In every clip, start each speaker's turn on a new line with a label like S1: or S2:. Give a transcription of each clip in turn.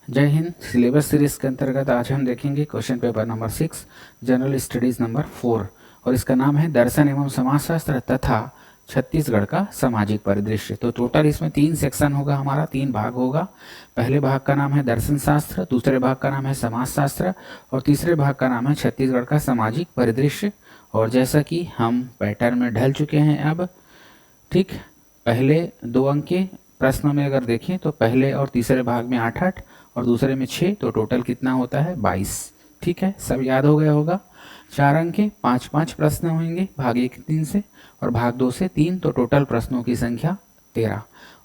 S1: जय Hind. Syllabus series के अंतर्गत आज हम देखेंगे question paper number 6 general studies number 4 और इसका नाम है दर्शन एवं समाजशास्त्र तथा छत्तीसगढ़ का सामाजिक परिदृश्य। तो टोटल इसमें 3 सेक्शन होगा, हमारा 3 भाग होगा। पहले भाग का नाम है दर्शन शास्त्र, दूसरे भाग का नाम है समाजशास्त्र और तीसरे भाग का नाम है छत्तीसगढ़ का सामाजिक परिदृश्य। और जैसा कि हम पैटर्न में ढल चुके हैं अब, ठीक, पहले 2 अंक के प्रश्न में अगर देखें तो पहले और तीसरे भाग में 8-8 और दूसरे में 6, तो टोटल कितना होता है 22। ठीक है, सब याद हो गया होगा। 4 अंक के 5-5 प्रश्न होंगे भाग 1 3 से और भाग 2 से 3, तो टोटल प्रश्नों की संख्या 13।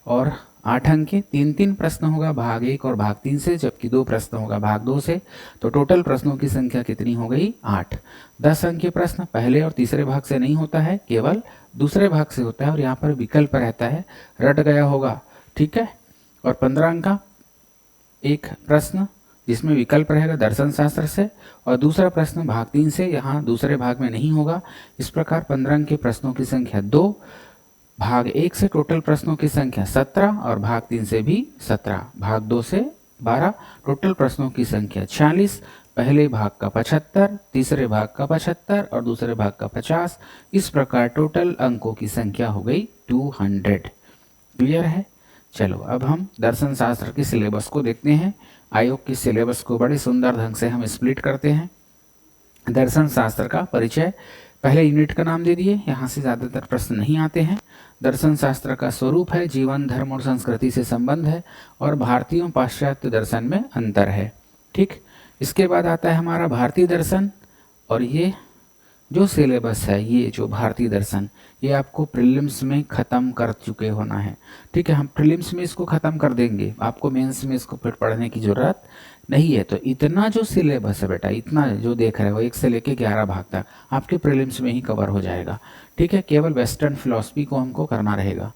S1: और 8 अंक के 3-3 प्रश्न होगा भाग 1 और भाग 3 से, जबकि 2 प्रश्न होगा भाग 2 से, तो टोटल प्रश्नों की संख्या कितनी हो गई 8। 10 अंक के प्रश्न पहले और तीसरे भाग से नहीं होता है, केवल दूसरे भाग से होता है और यहाँ पर विकल्प रहता है, रट गया होगा। ठीक है, और 15 अंक का एक प्रश्न जिसमें विकल्प रहेगा दर्शन शास्त्र से और दूसरा प्रश्न भाग 3 से, यहाँ दूसरे भाग में नहीं होगा। इस प्रकार 15 अंक के प्रश्नों की संख्या 2, भाग 1 से टोटल प्रश्नों की संख्या 17 और भाग 3 से भी 17, भाग 2 से 12, टोटल प्रश्नों की संख्या 46। पहले भाग का 75, तीसरे भाग का 75 और दूसरे भाग का 50। इस प्रकार टोटल अंकों की संख्या हो गई 200। क्लियर है? चलो अब हम दर्शन शास्त्र के सिलेबस को देखते हैं। आयोग के सिलेबस को बड़े सुंदर ढंग से हम स्प्लिट करते हैं। दर्शन शास्त्र का परिचय, पहले यूनिट का नाम दे दिए, यहाँ से ज़्यादातर प्रश्न नहीं आते हैं। दर्शन शास्त्र का स्वरूप है, जीवन, धर्म और संस्कृति से संबंध है और भारतीय और पाश्चात्य दर्शन में अंतर है। ठीक, इसके बाद आता है हमारा भारतीय दर्शन। और ये जो सिलेबस है, ये जो भारतीय दर्शन, ये आपको प्रीलिम्स में ख़त्म कर चुके होना है। ठीक है, हम प्रीलिम्स में इसको ख़त्म कर देंगे, आपको मेंस में इसको फिर पढ़ने की ज़रूरत नहीं है। तो इतना जो सिलेबस है बेटा, इतना जो देख रहे हो 1 से लेके 11 भाग तक आपके प्रीलिम्स में ही कवर हो जाएगा। ठीक है, केवल वेस्टर्न फिलॉसफी को हमको करना रहेगा।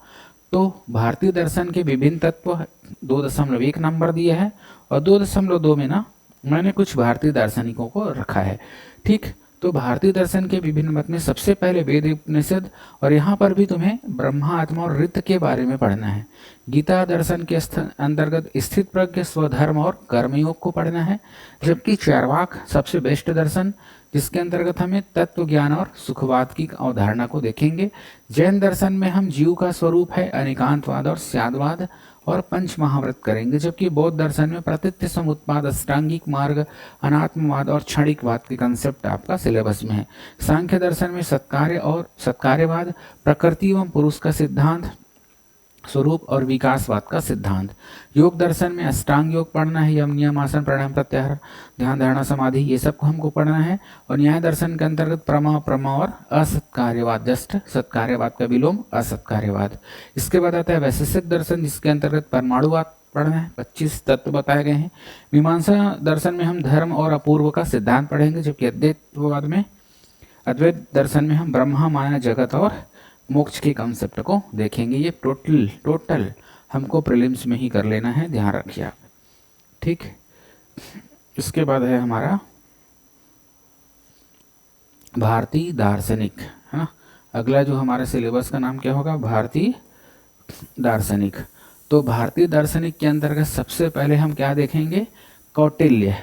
S1: तो भारतीय दर्शन के विभिन्न तत्व 2.1 नंबर दिए हैं और 2.2 में ना मैंने कुछ भारतीय दार्शनिकों को रखा है। ठीक, तो भारतीय दर्शन के विभिन्न मत में सबसे पहले वेद उपनिषद, और यहाँ पर भी तुम्हें ब्रह्मा, आत्मा और रित के बारे में पढ़ना है। गीता दर्शन के अंतर्गत स्थित प्रज्ञ, स्वधर्म और कर्मयोग को पढ़ना है। जबकि चार्वाक सबसे बेस्ट दर्शन, जिसके अंतर्गत हमें तत्व ज्ञान और सुखवाद की अवधारणा को देखेंगे। जैन दर्शन में हम जीव का स्वरूप है, अनेकांतवाद और स्यादवाद और पंच महाव्रत करेंगे। जबकि बौद्ध दर्शन में प्रतीत्य समुत्पाद, अष्टांगिक मार्ग, अनात्मवाद और क्षणिकवाद के कंसेप्ट आपका सिलेबस में है। सांख्य दर्शन में सत्कार्य और सत्कार्यवाद, प्रकृति एवं पुरुष का सिद्धांत, स्वरूप और विकासवाद का सिद्धांत। योग दर्शन में अष्टांग योग पढ़ना है, यम, नियम, आसन, प्राणायाम, प्रत्याहार, ध्यान, धारणा, समाधि, ये सब को हमको पढ़ना है। और न्याय दर्शन के अंतर्गत प्रमा और असत्कार्यवाद, जस्ट सत्कार्यवाद का विलोम असत्कार्यवाद। इसके बाद आता है वैशेषिक दर्शन, जिसके अंतर्गत परमाणुवाद पढ़ना है, 25 तत्व बताए गए हैं। मीमांसा दर्शन में हम धर्म और अपूर्व का सिद्धांत पढ़ेंगे। जबकि अद्वैत दर्शन में हम ब्रह्मा, माया, जगत और मोक्ष के कंसेप्ट को देखेंगे। ये टोटल हमको प्रीलिम्स में ही कर लेना है, ध्यान रखिए आप। ठीक, इसके बाद है हमारा भारतीय दार्शनिक, है ना। अगला जो हमारे सिलेबस का नाम क्या होगा, भारतीय दार्शनिक। तो भारतीय दार्शनिक के अंतर्गत सबसे पहले हम क्या देखेंगे, कौटिल्य।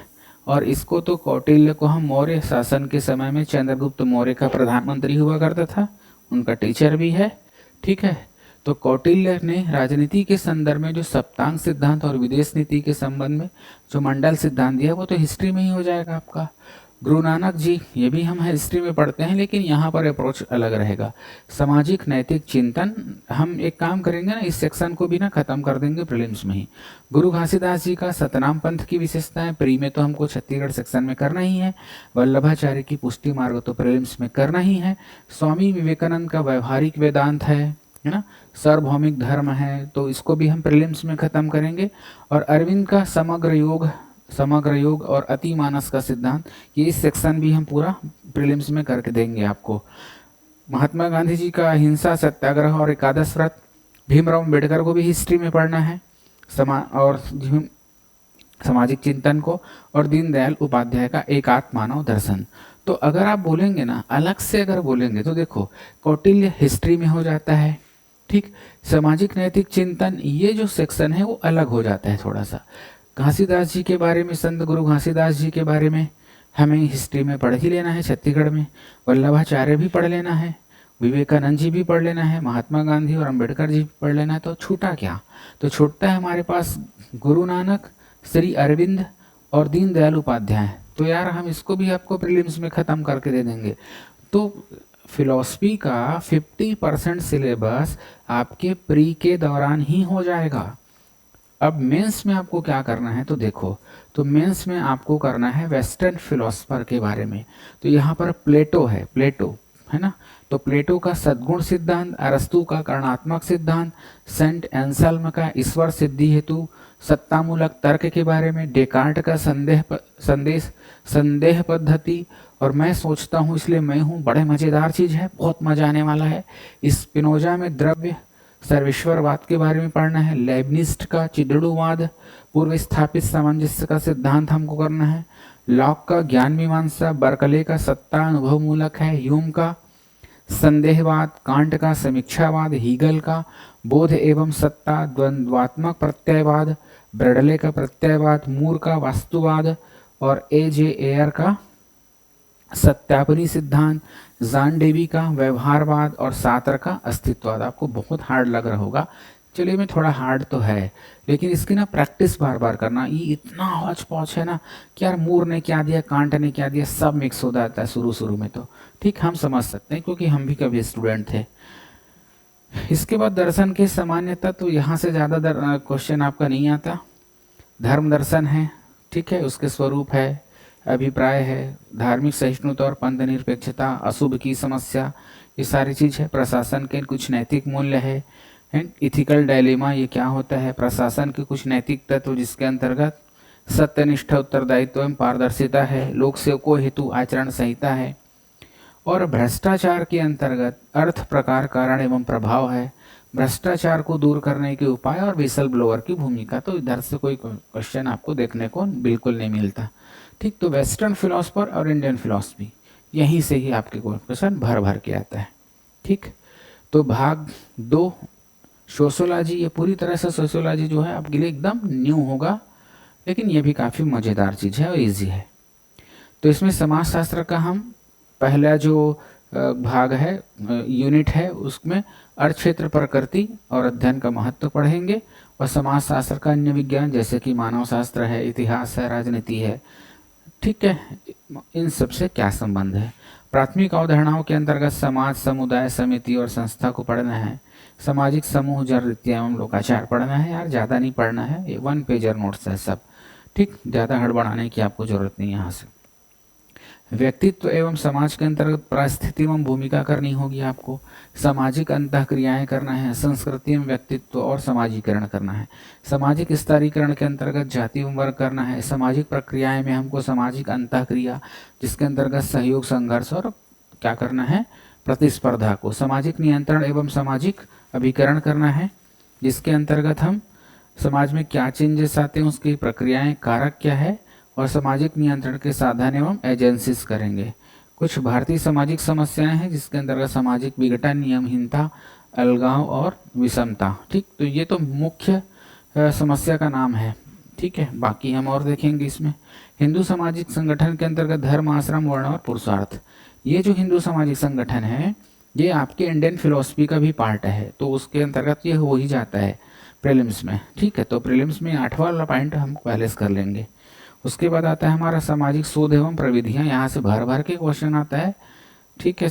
S1: और इसको तो कौटिल्य को हम मौर्य शासन के समय में चंद्रगुप्त मौर्य का प्रधानमंत्री हुआ करता था, उनका टीचर भी है। ठीक है, तो कौटिल्य ने राजनीति के संदर्भ में जो सप्तांग सिद्धांत और विदेश नीति के संबंध में जो मंडल सिद्धांत दिया, वो तो हिस्ट्री में ही हो जाएगा आपका। गुरु नानक जी, ये भी हम हिस्ट्री में पढ़ते हैं, लेकिन यहाँ पर अप्रोच अलग रहेगा। सामाजिक नैतिक चिंतन, हम एक काम करेंगे ना, इस सेक्शन को भी ना खत्म कर देंगे प्रीलिम्स में ही। गुरु घासीदास जी का सतनाम पंथ की विशेषताएं प्री में तो हमको छत्तीसगढ़ सेक्शन में करना ही है। वल्लभाचार्य की पुष्टि मार्ग तो प्रीलिम्स में करना ही है। स्वामी विवेकानंद का व्यवहारिक वेदांत है ना, सार्वभौमिक धर्म है, तो इसको भी हम प्रीलिम्स में खत्म करेंगे। और अरविंद का समग्र योग और अतिमानस का सिद्धांत, ये इस सेक्शन भी हम पूरा प्रीलिम्स में करके देंगे आपको। महात्मा गांधी जी का अहिंसा, सत्याग्रह और एकादश व्रत, भीमराव अम्बेडकर को भी हिस्ट्री में पढ़ना है, सामाजिक चिंतन को, और दीनदयाल उपाध्याय का एकात्म मानव दर्शन। तो अगर आप बोलेंगे ना, अलग से अगर बोलेंगे तो देखो, कौटिल्य हिस्ट्री में हो जाता है। ठीक, सामाजिक नैतिक चिंतन, ये जो सेक्शन है वो अलग हो जाता है थोड़ा सा। घासीदास जी के बारे में, संत गुरु घासीदास जी के बारे में हमें हिस्ट्री में पढ़ ही लेना है छत्तीसगढ़ में। वल्लभाचार्य भी पढ़ लेना है, विवेकानंद जी भी पढ़ लेना है, महात्मा गांधी और अंबेडकर जी भी पढ़ लेना है। तो छूटा क्या? तो छूटता है हमारे पास गुरु नानक, श्री अरविंद और दीनदयाल उपाध्याय। तो यार हम इसको भी आपको प्रीलिम्स में ख़त्म करके दे देंगे। तो फिलॉसफी का 50% सिलेबस आपके प्री के दौरान ही हो जाएगा। अब मेंस में आपको क्या करना है तो देखो, तो मेंस में आपको करना है वेस्टर्न फिलोसफर के बारे में। तो यहाँ पर प्लेटो है, प्लेटो है ना। तो प्लेटो का सद्गुण सिद्धांत, अरस्तु का कर्णात्मक सिद्धांत, सेंट एंसल्म का ईश्वर सिद्धि हेतु सत्तामूलक तर्क के बारे में, डेकार्ट का संदेह पद्धति, और मैं सोचता हूँ इसलिए मैं हूँ, बड़े मज़ेदार चीज़ है, बहुत मजा आने वाला है। स्पिनोजा में द्रव्य सर्वेश्वरवाद के बारे में पढ़ना है, लेबनिस्ट का चिदड़ुवाद, पूर्व स्थापित सामंजस्य का सिद्धांत हमको करना है, लॉक का ज्ञान मीमांसा, बर्कले का सत्ता अनुभव मूलक है, ह्यूम का संदेहवाद, कांट का समीक्षावाद, हीगल का बोध एवं सत्ता द्वंद्वात्मक प्रत्ययवाद, ब्रडले का प्रत्ययवाद, मूर का वास्तुवाद और ए.जे. एयर का सत्यापनी सिद्धांत, जान डेवी का व्यवहारवाद और सातर का अस्तित्ववाद। आपको बहुत हार्ड लग रहा होगा, चलिए मैं थोड़ा हार्ड तो है, लेकिन इसकी ना प्रैक्टिस बार बार करना। ये इतना हौच पौच है ना कि यार मूर ने क्या दिया, कांट ने क्या दिया, सब मिक्स हो जाता है शुरू में। तो ठीक, हम समझ सकते हैं क्योंकि हम भी कभी स्टूडेंट थे। इसके बाद दर्शन के सामान्यता, तो यहाँ से ज़्यादा क्वेश्चन आपका नहीं आता। धर्म दर्शन है, ठीक है, उसके स्वरूप है, अभिप्राय है, धार्मिक सहिष्णुता और पंथ निरपेक्षता, अशुभ की समस्या, ये सारी चीज़ है। प्रशासन के कुछ नैतिक मूल्य है, एंड इथिकल डायलेमा, ये क्या होता है, प्रशासन के कुछ नैतिक तत्व जिसके अंतर्गत सत्यनिष्ठ, उत्तरदायित्व एवं पारदर्शिता है, लोक सेवकों हेतु आचरण संहिता है, और भ्रष्टाचार के अंतर्गत अर्थ, प्रकार, कारण एवं प्रभाव है, भ्रष्टाचार को दूर करने के उपाय और विसल ब्लोअर की भूमिका। तो इधर से कोई क्वेश्चन आपको देखने को बिल्कुल नहीं मिलता। ठीक, तो वेस्टर्न फिलोसफर और इंडियन फिलोसफी, यहीं से ही आपके क्वेश्चन भर भर के आता है। ठीक, तो भाग 2 सोशियोलॉजी, ये पूरी तरह से सोशियोलॉजी जो है आपके लिए एकदम न्यू होगा, लेकिन ये भी काफ़ी मज़ेदार चीज़ है और इजी है। तो इसमें समाजशास्त्र का हम पहला जो भाग है, यूनिट है, उसमें अर्थ क्षेत्र, प्रकृति और अध्ययन का महत्व पढ़ेंगे, और समाजशास्त्र का अन्य विज्ञान जैसे कि मानव शास्त्र है, इतिहास है, राजनीति है, ठीक है, इन सब से क्या संबंध है। प्राथमिक अवधारणाओं के अंतर्गत समाज, समुदाय, समिति और संस्था को पढ़ना है। सामाजिक समूह, जनरीतियाँ एवं लोकाचार पढ़ना है। यार ज़्यादा नहीं पढ़ना है, ये 1 पेजर नोट्स है सब, ठीक, ज़्यादा हड़बड़ाने की आपको जरूरत नहीं है यहाँ से। व्यक्तित्व एवं समाज के अंतर्गत परिस्थिति एवं भूमिका करनी होगी आपको, सामाजिक अंतःक्रियाएं करना है, संस्कृति एवं व्यक्तित्व और समाजीकरण करना है, सामाजिक स्तरीकरण के अंतर्गत जाति एवं वर्ग करना है, सामाजिक प्रक्रियाएं में हमको सामाजिक अंतःक्रिया जिसके अंतर्गत सहयोग, संघर्ष और क्या करना है, प्रतिस्पर्धा को, सामाजिक नियंत्रण एवं सामाजिक अभिकरण करना है जिसके अंतर्गत हम समाज में क्या चेंजेस आते हैं, उसकी प्रक्रियाएं, कारक क्या है, और सामाजिक नियंत्रण के साधन एवं एजेंसीज करेंगे। कुछ भारतीय सामाजिक समस्याएं हैं जिसके अंतर्गत सामाजिक विघटन, नियमहीनता, अलगाव और विषमता। ठीक, तो ये तो मुख्य समस्या का नाम है, ठीक है, बाकी हम और देखेंगे इसमें। हिंदू सामाजिक संगठन के अंतर्गत धर्म, आश्रम, वर्ण और पुरुषार्थ, ये जो हिंदू सामाजिक संगठन है ये आपके इंडियन फिलोसफी का भी पार्ट है, तो उसके अंतर्गत ये हो ही जाता है प्रीलिम्स में। ठीक है, तो प्रीलिम्स में 8वां वाला पॉइंट हम पहले से कर लेंगे। उसके बाद आता है हमारा सामाजिक शोध एवं प्रविधियाँ, यहाँ से भर भर के क्वेश्चन आता है, ठीक है,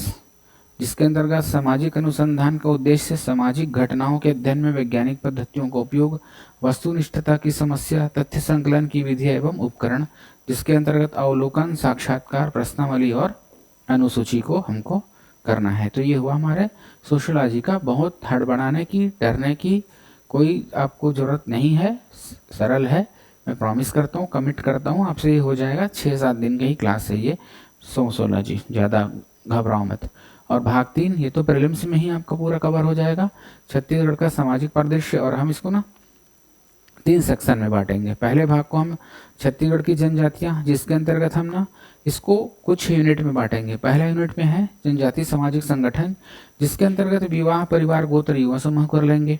S1: जिसके अंतर्गत सामाजिक अनुसंधान का उद्देश्य सामाजिक घटनाओं के अध्ययन में वैज्ञानिक पद्धतियों का उपयोग, वस्तुनिष्ठता की समस्या, तथ्य संकलन की विधि एवं उपकरण, जिसके अंतर्गत अवलोकन, साक्षात्कार, प्रश्नावली और अनुसूची को हमको करना है। तो ये हुआ हमारे सोशियोलॉजी का। बहुत हड़बड़ाने की, डरने की कोई आपको ज़रूरत नहीं है, सरल है, मैं प्रॉमिस करता हूँ, कमिट करता हूँ आपसे, ये हो जाएगा। 6-7 दिन की ही क्लास है ये सोशियोलॉजी, ज़्यादा घबराओ मत। और भाग 3 ये तो प्रीलिम्स में ही आपका पूरा कवर हो जाएगा, छत्तीसगढ़ का सामाजिक परिदृश्य, और हम इसको ना 3 सेक्शन में बांटेंगे। पहले भाग को हम छत्तीसगढ़ की जनजातियाँ, जिसके अंतर्गत हम ना इसको कुछ यूनिट में बांटेंगे। पहला यूनिट में है जनजाति सामाजिक संगठन, जिसके अंतर्गत विवाह, परिवार, गोत्र, युवा समूह कर लेंगे।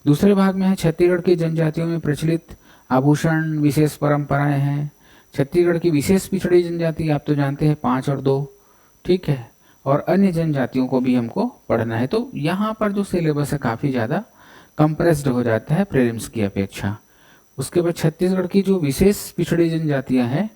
S1: दूसरे भाग में है छत्तीसगढ़ की जनजातियों में प्रचलित आभूषण विशेष परंपराएं हैं। छत्तीसगढ़ की विशेष पिछड़ी जनजाति आप तो जानते हैं 5 और 2, ठीक है। और अन्य जनजातियों को भी हमको पढ़ना है। तो यहाँ पर जो सिलेबस है काफ़ी ज़्यादा कंप्रेस्ड हो जाता है प्रीलिम्स की अपेक्षा। उसके बाद छत्तीसगढ़ की जो विशेष पिछड़ी जनजातियाँ हैं,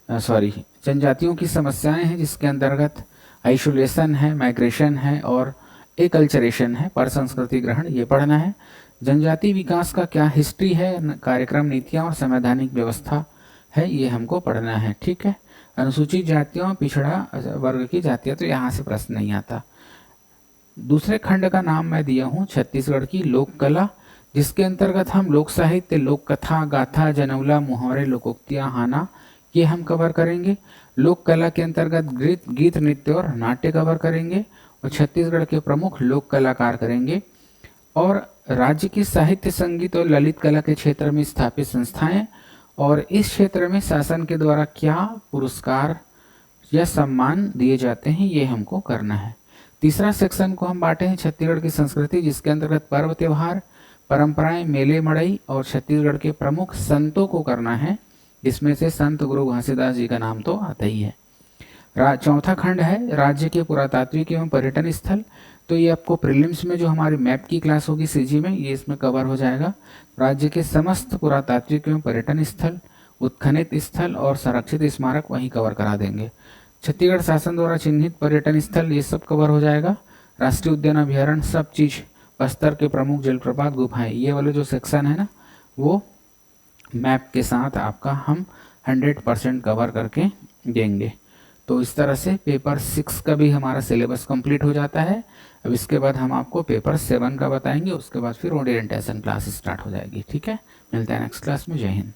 S1: जनजातियों की समस्याएं हैं, जिसके अंतर्गत आइसोलेशन है, माइग्रेशन है और एकल्चरेशन है, पर संस्कृति ग्रहण, ये पढ़ना है। जनजाति विकास का क्या हिस्ट्री है, कार्यक्रम, नीतियाँ और संवैधानिक व्यवस्था है, ये हमको पढ़ना है, ठीक है। अनुसूचित जातियों, पिछड़ा वर्ग की जातियाँ, तो यहाँ से प्रश्न नहीं आता। दूसरे खंड का नाम मैं दिया हूँ छत्तीसगढ़ की लोक कला, जिसके अंतर्गत हम लोक साहित्य, लोक कथा, गाथा, जनौला, मुहावरे, लोकोक्तियाँ, हाना, ये हम कवर करेंगे। लोक कला के अंतर्गत गीत, नृत्य और नाट्य कवर करेंगे और छत्तीसगढ़ के प्रमुख लोक कलाकार करेंगे। और राज्य की साहित्य, संगीत और ललित कला के क्षेत्र में स्थापित संस्थाएं और इस क्षेत्र में शासन के द्वारा क्या पुरस्कार या सम्मान दिए जाते हैं, ये हमको करना है। तीसरा सेक्शन को हम बांटे हैं छत्तीसगढ़ की संस्कृति, जिसके अंतर्गत पर्व, त्योहार, परंपराएं, मेले, मड़ई और छत्तीसगढ़ के प्रमुख संतों को करना है, जिसमें से संत गुरु घासीदास जी का नाम तो आता ही है। चौथा खंड है राज्य के पुरातात्विक एवं पर्यटन स्थल। तो ये आपको प्रीलिम्स में जो हमारी मैप की क्लास होगी सीजी में, ये इसमें कवर हो जाएगा। राज्य के समस्त पुरातात्विक एवं पर्यटन स्थल, उत्खनित स्थल और संरक्षित स्मारक वहीं कवर करा देंगे। छत्तीसगढ़ शासन द्वारा चिन्हित पर्यटन स्थल, ये सब कवर हो जाएगा। राष्ट्रीय उद्यान, अभ्यारण्य, सब चीज, बस्तर के प्रमुख जलप्रपात, गुफाएं, ये वाले जो सेक्शन है ना, वो मैप के साथ आपका हम 100% कवर करके देंगे। तो इस तरह से पेपर 6 का भी हमारा सिलेबस कंप्लीट हो जाता है। अब इसके बाद हम आपको पेपर 7 का बताएंगे, उसके बाद फिर ओरिएंटेशन क्लास स्टार्ट हो जाएगी, ठीक है। मिलते हैं नेक्स्ट क्लास में। जय हिंद।